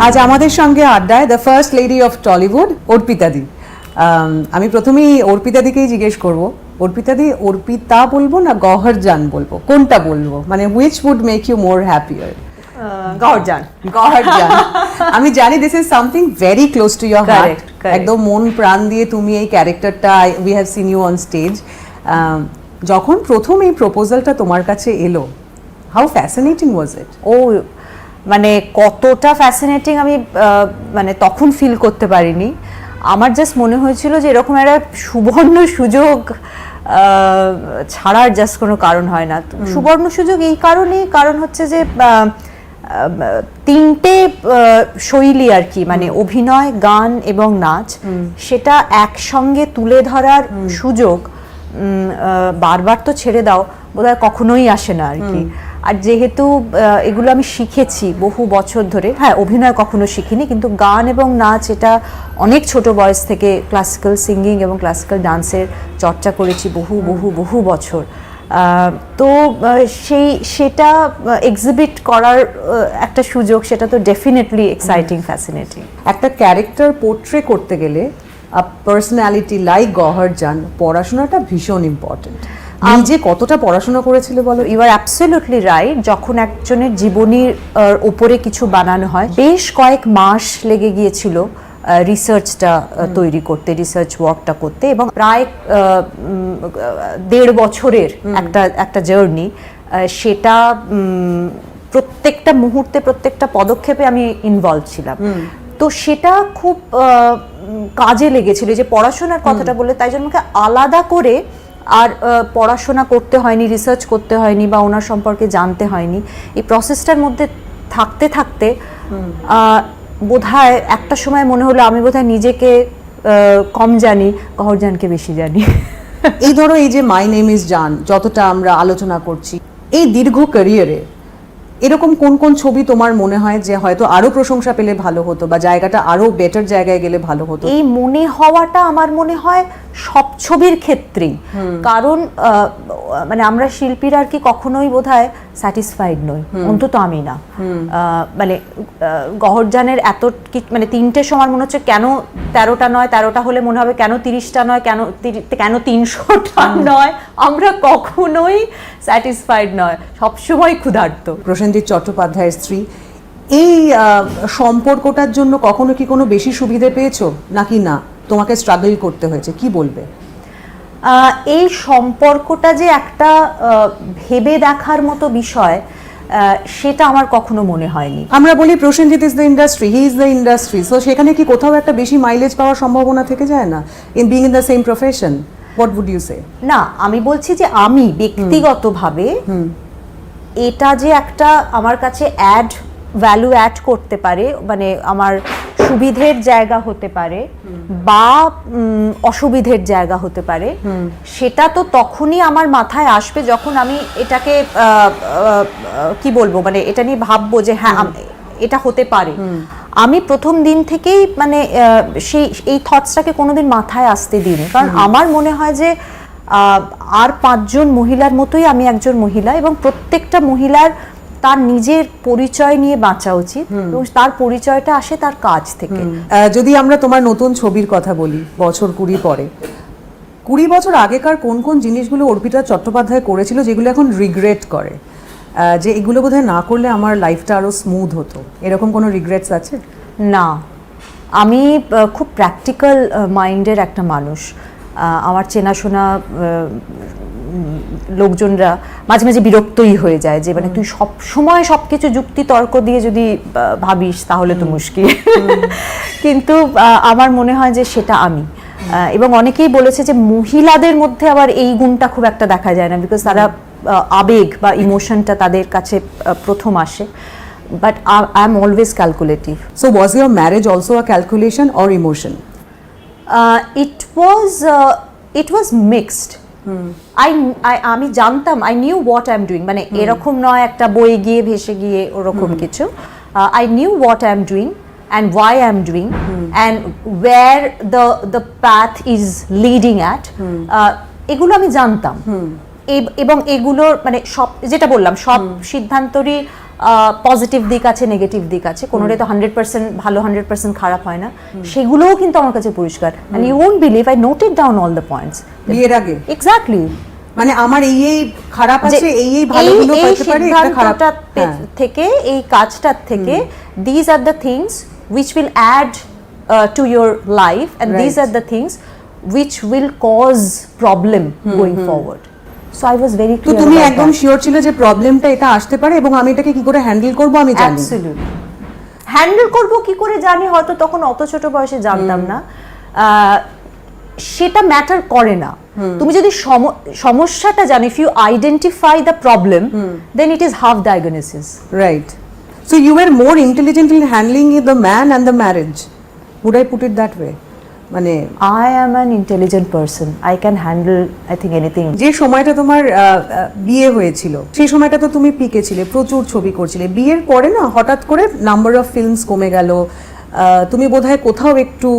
আজ আমাদের সঙ্গে আড্ডায় the first lady of Tollywood Arpita di. আমি প্রথমেই অর্পিতা দিকেই জিজ্ঞেস করব, অর্পিতা দি অর্পিতা বলবো না গহরজান বলবো, কোনটা বলবো, মানে which would make you more happier? Gauhar Jaan. Gauhar Jaan. আমি জানি this is something very close to your heart. একদম মন প্রাণ দিয়ে তুমি এই ক্যারেক্টারটা, we have seen you on stage. যখন প্রথম এই প্রপোজালটা তোমার কাছে এলো, হাউ ফ্যাসিনেটিং ওয়াজ ইট? ও মানে কতটা ফ্যাসিনেটিং আমি মানে তখন ফিল করতে পারিনি। আমার জাস্ট মনে হয়েছিল যে এরকম একটা সুবর্ণ সুযোগ ছাড়ার জাস্ট কোনো কারণ হয় না। সুবর্ণ সুযোগ এই কারণেই, কারণ হচ্ছে যে তিনটে শৈলী আর কি, মানে অভিনয়, গান এবং নাচ, সেটা একসঙ্গে তুলে ধরার সুযোগ বারবার তো ছেড়ে দাও বোধহয় কখনোই আসে না আর কি। আর যেহেতু এগুলো আমি শিখেছি বহু বছর ধরে, হ্যাঁ অভিনয় কখনো শিখিনি, কিন্তু গান এবং নাচ এটা অনেক ছোট বয়স থেকে ক্লাসিক্যাল সিঙ্গিং এবং ক্লাসিক্যাল ডান্সের চর্চা করেছি বহু বহু বহু বছর। তো সেটা এক্সিবিট করার একটা সুযোগ, সেটা তো ডেফিনেটলি এক্সাইটিং, ফ্যাসিনেটিং। একটা ক্যারেক্টার পোর্ট্রে করতে গেলে পার্সোনালিটি লাইক গহরজান, পড়াশোনাটা ভীষণ ইম্পর্টেন্ট। নিজে কতটা পড়াশোনা করেছিল বলো? You are absolutely right. যখন একজনের জীবনীর উপরে কিছু বানানো হয়, বেশ কয়েক মাস লেগে গিয়েছিল রিসার্চটা তৈরি করতে, রিসার্চ ওয়ার্কটা করতে, এবং প্রায় 1.5 বছরের একটা জার্নি। সেটা প্রত্যেকটা মুহূর্তে, প্রত্যেকটা পদক্ষেপে আমি ইনভলভ ছিলাম। তো সেটা খুব কাজে লেগেছিল। যে পড়াশোনার কথাটা বলে, তাই জন্য আমাকে আলাদা করে আর পড়াশোনা করতে হয়নি, রিসার্চ করতে হয়নি, বা ওনার সম্পর্কে জানতে হয়নি। এই প্রসেসটার মধ্যে থাকতে থাকতে বোধহয় একটা সময় মনে হলো আমি বোধহয় নিজেকে কম জানি, গহরজানকে বেশি জানি। এই ধরো, এই যে মাই নেম ইজ জান যতটা আমরা আলোচনা করছি, এই দীর্ঘ ক্যারিয়ারে এরকম কোন কোন ছবি তোমার মনে হয় যে হয়তো আরো প্রশংসা পেলে ভালো হতো, বা জায়গাটা আরো বেটার জায়গায় গেলে ভালো হতো? এই মনে হওয়াটা আমার মনে হয় সব ছবির ক্ষেত্রেই, কারণ মানে আমরা শিল্পীরা আর কি কখনোই বোধহয় স্যাটিসফাইড নই, অন্তত আমি না। মানে গহরজানের এত মানে 3টে সময় মনে হচ্ছে কেন 13টা নয়, 13টা হলে মনে হবে কেন 30টা নয়, কেন 300টা নয়। আমরা কখনোই স্যাটিসফাইড নয়, সবসময় ক্ষুধার্ত। প্রসেনজিৎ চট্টোপাধ্যায়ের স্ত্রী, এই সম্পর্কটার জন্য কখনো কি কোনো বেশি সুবিধে পেয়েছো নাকি না তোমাকে স্ট্রাগল করতে হয়েছে, কি বলবে? এই সম্পর্কটা যে একটা ভেবে দেখার মতো বিষয়, সেটা আমার কখনো মনে হয়নি। আমরা বলি Prosenjit is the industry, he is the industry, so সেখানে কি কোথাও একটা বেশি মাইলেজ পাওয়ার সম্ভাবনা থেকে যায় না in being in the same profession? What would you say? না, আমি বলছি যে আমি ব্যক্তিগতভাবে এটা যে একটা আমার কাছে ভ্যালু অ্যাড করতে পারে, মানে আমার সুবিধের জায়গা হতে পারে বা অসুবিধের জায়গা হতে পারে, সেটা তো তখনই আমার মাথায় আসবে যখন আমি এটাকে কি বলবো, মানে এটা নিয়ে ভাববো যে হ্যাঁ এটা হতে পারে। আমি প্রথম দিন থেকেই মানে এই থটসটাকে কোনোদিন মাথায় আসতে দিইনি, কারণ আমার মনে হয় যে আর 5 জন মহিলার মতোই আমি একজন মহিলা, এবং প্রত্যেকটা মহিলার তার নিজের পরিচয় নিয়ে বাঁচা উচিত, এবং তার পরিচয়টা আসে তার কাজ থেকে। যদি আমরা তোমার নতুন ছবির কথা বলি, বছর 20 পরে, 20 বছর আগেকার কোন কোন জিনিসগুলো অর্পিতা চট্টোপাধ্যায় করেছিল যেগুলো এখন রিগ্রেট করে, যে এগুলো বোধহয় না করলে আমার লাইফটা আরো স্মুথ হতো, এরকম কোনো রিগ্রেটস আছে? না, আমি খুব প্র্যাকটিক্যাল মাইন্ডের একটা মানুষ। আমার চেনাশোনা লোকজনরা মাঝে মাঝে বিরক্তই হয়ে যায় যে মানে তুই সব সময় সবকিছু যুক্তি তর্ক দিয়ে যদি ভাবিস তাহলে তো মুশকিল। কিন্তু আমার মনে হয় যে সেটা আমি, এবং অনেকেই বলেছে যে মহিলাদের মধ্যে আবার এই গুণটা খুব একটা দেখা যায় না, বিকজ তারা আবেগ বা ইমোশনটা তাদের কাছে প্রথম আসে। But I'm always calculative. So was your marriage also a calculation or emotion? It was mixed. আমি জানতাম, I knew what I'm doing, মানে এরকম নয় একটা বই গিয়ে ভেসে গিয়ে ওরকম কিছু। I knew what I'm doing and why I'm doing and where the path is leading at. এগুলো আমি জানতাম, এবং এগুলোর মানে সব যেটা বললাম সব সিদ্ধান্তরই পজিটিভ দিক আছে, নেগেটিভ দিক আছে, কোনোটাই তো 100% ভালো 100% খারাপ হয় না, সেগুলোও কিন্তু আমার কাছে পরিষ্কার। and you won't believe I noted down all the points বিয়ের আগে exactly মানে আমার এই খারাপ আছে এই ভালোগুলো পেতে পারে এটা খারাপ থেকে এই কাজটার থেকে these are the things which will add to your life and these are the things which will cause problem going forward. So I was very তো clear তুমি about একদম that. শিওর ছিল যে প্রবলেমটা এটা আসতে পারে এবং আমি এটাকে কি করে হ্যান্ডেল করব আমি জানি। Absolutely. হ্যান্ডেল করব কি করে জানি, হয়তো তখন অত ছোট বয়সে জানতাম না, সেটা ম্যাটার করে না। তুমি যদি সমস্যাটা জানো, if you identify the problem then it is half diagnosis. Right, so you are more intelligent in handling the man and the marriage, would I put it that way? মানে I am an intelligent person. I can handle I think anything. যে সময়টা তোমার বিয়ে হয়েছিল সেই সময়টা তো তুমি পিকে ছিলে, প্রচুর ছবি করছিলে। বিয়ের পরে না হঠাৎ করে নাম্বার অফ ফিল্মস কমে গেল, তুমি বোধহয় কোথাও একটু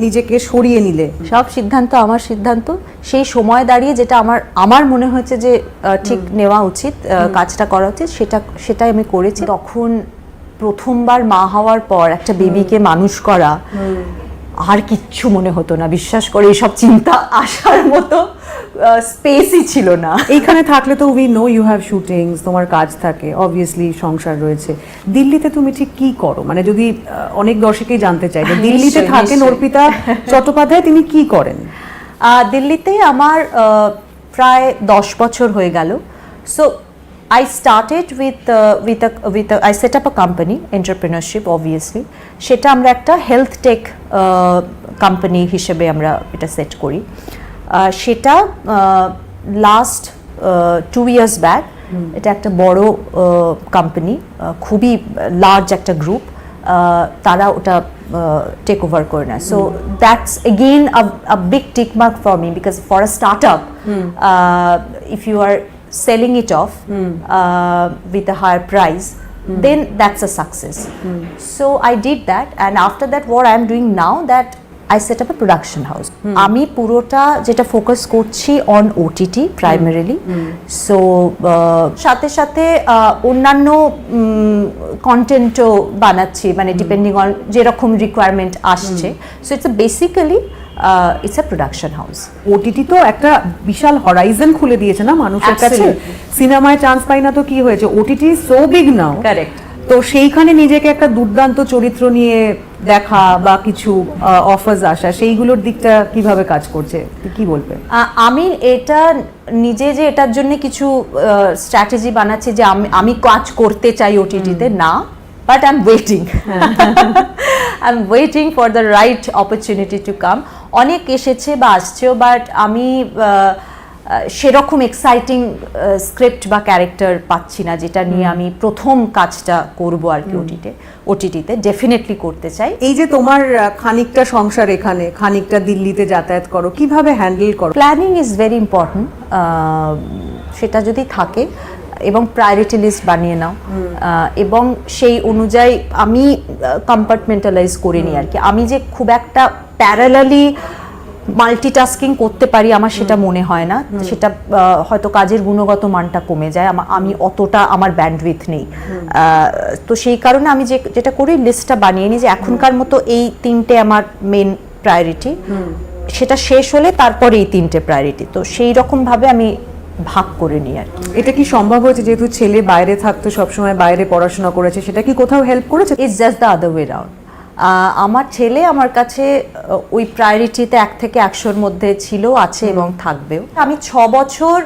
নিজেকে সরিয়ে নিলে। সব সিদ্ধান্ত আমার সিদ্ধান্ত, সেই সময় দাঁড়িয়ে যেটা আমার মনে হয়েছে যে ঠিক নেওয়া উচিত, কাজটা করা উচিত, সেটাই আমি করেছি। তখন প্রথমবার মা হওয়ার পর একটা বেবিকে মানুষ করা, আর কিচ্ছু মনে হতো না, বিশ্বাস করে এসব চিন্তা আসার মতো স্পেসই ছিল না। এইখানে থাকলে তো উই নো ইউ হ্যাভ শুটিংস, তোমার কাজ থাকে, অবভিয়াসলি সংসার রয়েছে। দিল্লিতে তুমি ঠিক কি করো? মানে যদি অনেক দর্শকেই জানতে চাই যে দিল্লিতে থাকেন অর্পিতা চট্টোপাধ্যায়, তিনি কি করেন? দিল্লিতে আমার প্রায় 10 বছর হয়ে গেল। So I started with I set up a company, entrepreneurship obviously. সেটা আমরা একটা হেলথ টেক কোম্পানি হিসেবে আমরা এটা সেট করি। সেটা লাস্ট 2 years ব্যাক, এটা একটা বড় কোম্পানি, খুবই লার্জ একটা গ্রুপ, তারা ওটা টেক ওভার করে নেয়। So that's again a big tick mark for me because for a startup if you are selling it off with a higher price, then that's a success. So I did that, and after that what I am doing now, that I set up a production house. আমি পুরোটা যেটা focus করছি on OTT primarily. So সাথে সাথে অন্যান্য কন্টেন্টও বানাচ্ছি, মানে depending on যেরকম রিকোয়ারমেন্ট আসছে। So it's basically it's a production house. OTT তো একটা বিশাল হরাইজন খুলে দিয়েছে না মানুষের কাছে। সিনেমায় চান্স পাই না তো কি হয়েছে, ওটিটি সো বিগ নাও। কারেক্ট। তো সেইখানে নিজেকে একটা দুর্দান্ত চরিত্র নিয়ে দেখা বা কিছু অফার্স আসা, সেইগুলোর দিকটা কিভাবে কাজ করছে কি বলবে? আমি এটা নিজে যে এটার জন্য কিছু স্ট্র্যাটেজি বানাচ্ছি যে আমি কাজ করতে চাই ওটিটিতে, না, but I am waiting, I am waiting for the right opportunity to come. অনেক এসেছে বা আসছেও, বাট আমি সেরকম এক্সাইটিং স্ক্রিপ্ট বা ক্যারেক্টার পাচ্ছি না যেটা নিয়ে আমি প্রথম কাজটা করব আর কি ওটিটিতে ডেফিনেটলি করতে চাই। এই যে তোমার খানিকটা সংসার এখানে, খানিকটা দিল্লিতে যাতায়াত করো, কিভাবে হ্যান্ডেল করো? প্ল্যানিং ইজ ভেরি ইম্পর্টেন্ট, সেটা যদি থাকে এবং প্রায়োরিটি লিস্ট বানিয়ে নাও, এবং সেই অনুযায়ী আমি কম্পার্টমেন্টালাইজ করে নিই আর কি। আমি যে খুব একটা প্যারালালি মাল্টিটাস্কিং করতে পারি আমার সেটা মনে হয় না, সেটা হয়তো কাজের গুণগত মানটা কমে যায়, আমি অতটা আমার ব্যান্ডউইথ নেই। তো সেই কারণে আমি যেটা করি, লিস্টটা বানিয়ে নিই যে এখনকার মতো এই 3টে আমার মেন প্রায়োরিটি, সেটা শেষ হলে তারপরে এই 3টে প্রায়োরিটি। তো সেই রকমভাবে আমি ভাগ করে নিই আর কি। এটা কি সম্ভব হয়েছে, যেহেতু ছেলে বাইরে থাকতো, সবসময় বাইরে পড়াশোনা করেছে, সেটা কি কোথাও হেল্প করেছে? It's just the other way round. আমার ছেলে আমার কাছে ওই প্রায়োরিটিতে 1 থেকে 100-র মধ্যে ছিল, আছে এবং থাকবেও। আমি 6 বছর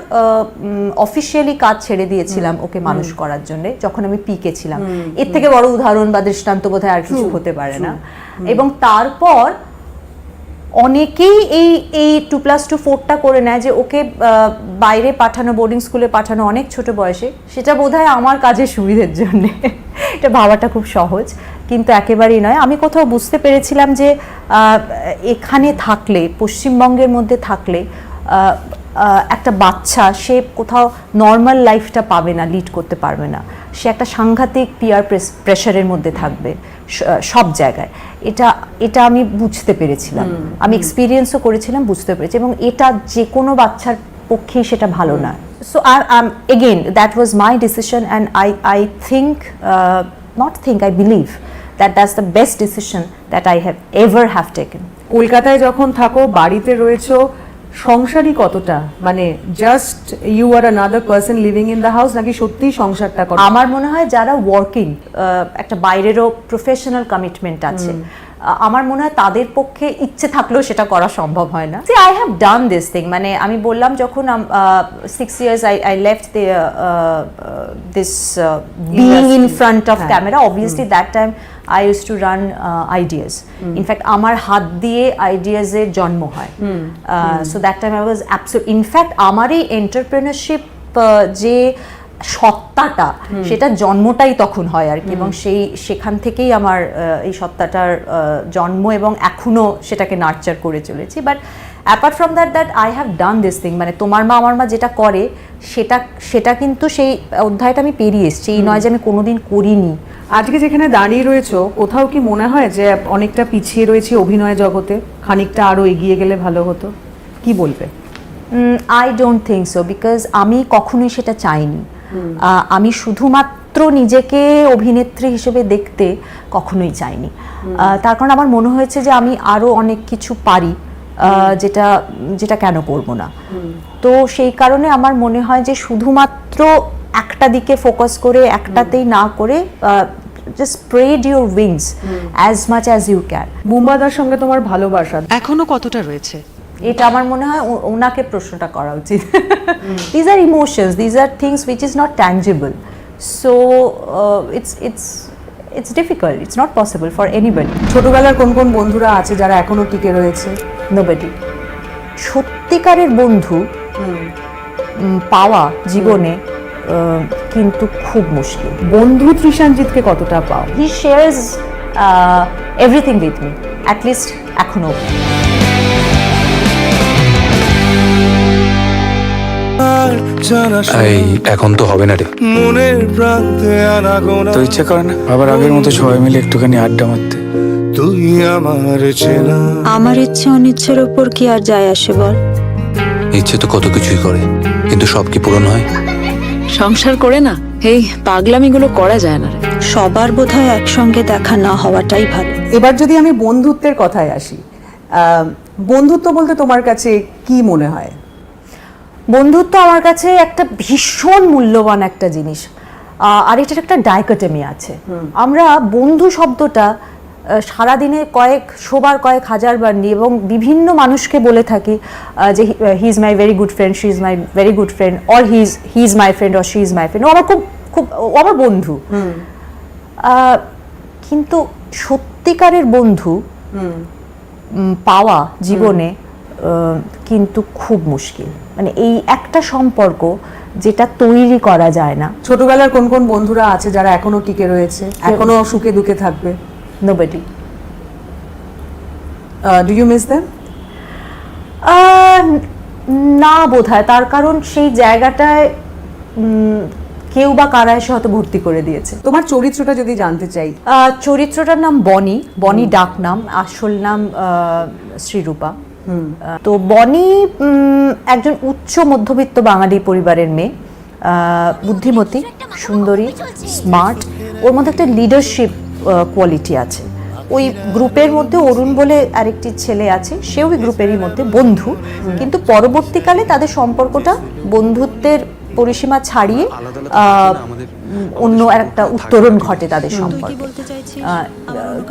অফিসিয়ালি কাজ ছেড়ে দিয়েছিলাম ওকে মানুষ করার জন্য, যখন আমি পিকে ছিলাম। এর থেকে বড় উদাহরণ বা দৃষ্টান্ত বোধহয় আর কিছু হতে পারে না। এবং তারপর অনেকেই এই 2+2 4টা করে নেয় যে ওকে বাইরে পাঠানো, বোর্ডিং স্কুলে পাঠানো অনেক ছোট বয়সে, সেটা বোধহয় আমার কাজের সুবিধের জন্য। এটা ভাবাটা খুব সহজ, কিন্তু একেবারেই নয়। আমি কোথাও বুঝতে পেরেছিলাম যে এখানে থাকলে, পশ্চিমবঙ্গের মধ্যে থাকলে একটা বাচ্চা সে কোথাও নর্মাল লাইফটা পাবে না, লিড করতে পারবে না, সে একটা সাংঘাতিক পিয়ার প্রেশারের মধ্যে থাকবে সব জায়গায়। এটা আমি বুঝতে পেরেছিলাম, আমি এক্সপিরিয়েন্সও করেছিলাম, বুঝতে পেরেছি, এবং এটা যে কোনো বাচ্চার পক্ষেই সেটা ভালো না। So again, that was my decision, and I think, I believe that that's the best decision that I have ever have taken. কলকাতায় যখন থাকো, বাড়িতে রয়েছো, সংসারই কতটা, মানে just you are another person living in the house, নাকি সত্যিই সংসারটা করো? আমার মনে হয় যারা ওয়ার্কিং, একটা বাইরেরও প্রফেশনাল কমিটমেন্ট আছে, আমার মনে হয় তাদের পক্ষে ইচ্ছে থাকলেও সেটা করা সম্ভব হয় না। See I have done this thing, মানে আমি বললাম যখন 6 years I left this being in front of camera, obviously that time I used to run ideas. In fact, আমার হাত দিয়ে ideas এর জন্ম হয়। So that time I was absolute. In fact, আমার এই এন্টারপ্রেনারশিপ যে সত্তাটা, সেটা জন্মটাই তখন হয় আর কি, এবং সেখান থেকেই আমার এই সত্তাটার জন্ম, এবং এখনো সেটাকে নার্চার করে চলেছি। But apart from that I have done this thing, মানে তোমার মা আমার মা যেটা করে সেটা কিন্তু সেই অধ্যায়টা আমি পেরিয়ে এসেছি, এই নয় যে আমি কোনোদিন করিনি। আজকে যেখানে দাঁড়িয়ে রয়েছো, কোথাও কি মনে হয় যে অনেকটা পিছিয়ে রয়েছে অভিনয় জগতে, খানিকটা আরো এগিয়ে গেলে ভালো হতো? কি বলবে? I don't think so, because আমি কখনোই সেটা চাইনি। আমি শুধুমাত্র নিজেকে অভিনেত্রী হিসেবে দেখতে কখনোই চাইনি, তার কারণ আমার মনে হয়েছে যে আমি আরো অনেক কিছু পারি, যেটা কেন করব না। তো সেই কারণে আমার মনে হয় যে শুধুমাত্র একটা দিকে ফোকাস করে, একটাতেই না করে, just spread your wings as much as you can. বুম্বাদার সঙ্গে তোমার ভালোবাসা এখনো কতটা রয়েছে? এটা আমার মনে হয় ওনাকে প্রশ্নটা করা উচিত। These are emotions, these are things which is not tangible, so it's difficult, it's not possible for anybody. ছোটবেলার কোন কোন বন্ধুরা আছে যারা এখনো টিকে রয়েছে? Nobody. সত্যিকারের বন্ধু পাওয়া জীবনে কিন্তু খুব মুশকিল। বন্ধু ত্রিশানজিৎকে কতটা পাও? He shares everything with me, at least এখনো। এখন তো হবে না রে, মনের প্রান্তে আনাগোনা তো ইচ্ছে করে না আবার আগের মতো সবাই মিলে একটুখানি আড্ডা মারতে? তুই আমার চেনা। আমার ইচ্ছে অনিচ্ছের ওপর কি আর যায় আসে বল? ইচ্ছে তো কত কিছুই করে, কিন্তু সব কি পূরণ হয়? সংসার করে না এই পাগলামিগুলো করা যায় না রে। সবার বোধহয় একসঙ্গে দেখা না হওয়াটাই ভালো। এবার যদি আমি বন্ধুত্বের কথায় আসি, বন্ধুত্ব বলতে তোমার কাছে কি মনে হয়? বন্ধুত্ব আমার কাছে একটা ভীষণ মূল্যবান একটা জিনিস, আর এটার একটা ডাইকটমি আছে। আমরা বন্ধু শব্দটা সারাদিনে কয়েক হাজার বার নিই, এবং বিভিন্ন মানুষকে বলে থাকি যে he is my very good friend, she is my very good friend, or he is my friend, or she is my friend, ও আমার ও আমার বন্ধু। কিন্তু সত্যিকারের বন্ধু পাওয়া জীবনে কিন্তু খুব মুশকিল, মানে এই একটা সম্পর্ক যেটা তৈরি করা যায় না। ছোটবেলার কোন কোন বন্ধুরা আছে যারা এখনো টিকে রয়েছে, এখনো সুখে দুঃখে থাকবে? Nobody. Do you miss them? না বোধহয়, তার কারণ সেই জায়গাটায় কেউ বা কারা এসে হয়তো ভর্তি করে দিয়েছে। তোমার চরিত্রটা যদি জানতে চাই। চরিত্রটার নাম বনি ডাক নাম, আসল নাম শ্রীরূপা। তো বনি একজন উচ্চ মধ্যবিত্ত বাঙালি পরিবারের মেয়ে, বুদ্ধিমতী, সুন্দরী, স্মার্ট, ওর মধ্যে একটা লিডারশিপ কোয়ালিটি আছে। ওই গ্রুপের মধ্যে অরুণ বলে আরেকটি ছেলে আছে, সেও ওই গ্রুপেরই মধ্যে বন্ধু, কিন্তু পরবর্তীকালে তাদের সম্পর্কটা বন্ধুত্বের পরিসীমা ছাড়িয়ে অন্য একটা উত্তরণ ঘটে তাদের সম্পর্কে।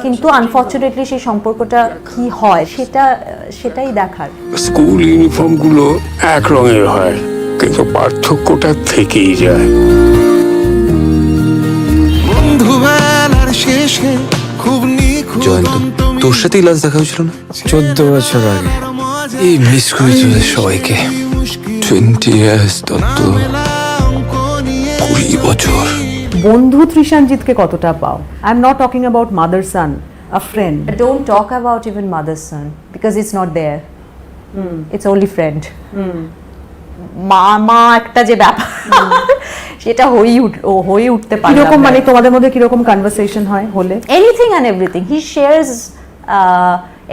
কিন্তু আনফর্চুনেটলি সেই সম্পর্কটা কি হয় সেটাই দেখার। স্কুল ইউনিফর্ম গুলো এক রঙের হয়, কিন্তু পার্থক্যটা থেকেই যায়। বন্ধুবেলার শেষে খুব জয়ন্ত, তোর সাথেই লাস্ট দেখা হয়েছিল না 14 বছর আগে। এই মিস করি তোদের সবাইকে। 20 years, তত 20 বছর। বন্ধু ত্রিশানজিৎকে কতটা পাও? I am not talking about mother son, a friend. Don't talk about even mother son because it's not there. It's only friend. মা একটা যে ব্যাপার সেটা হয়ে উঠতে পারে। কিরকম, মানে তোমাদের মধ্যে কিরকম কনভারসেশন হয় হলে? Anything and everything. He shares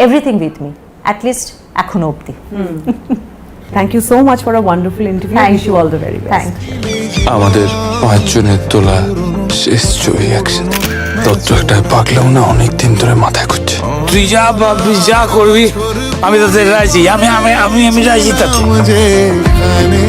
everything with me, at least এখনো অবধি। Thank you so much for a wonderful interview. Wish you all the very best. Thank আমাদের 5 জনের তোলা শেষ ছবি একসাথে। তত্ত্ব একটা পাগলাম না অনেকদিন ধরে মাথায় ঘুরছে। তুই যা ভাববি যা করবি আমি তাতে রাজি, আমি রাজি তাতে। যেখানে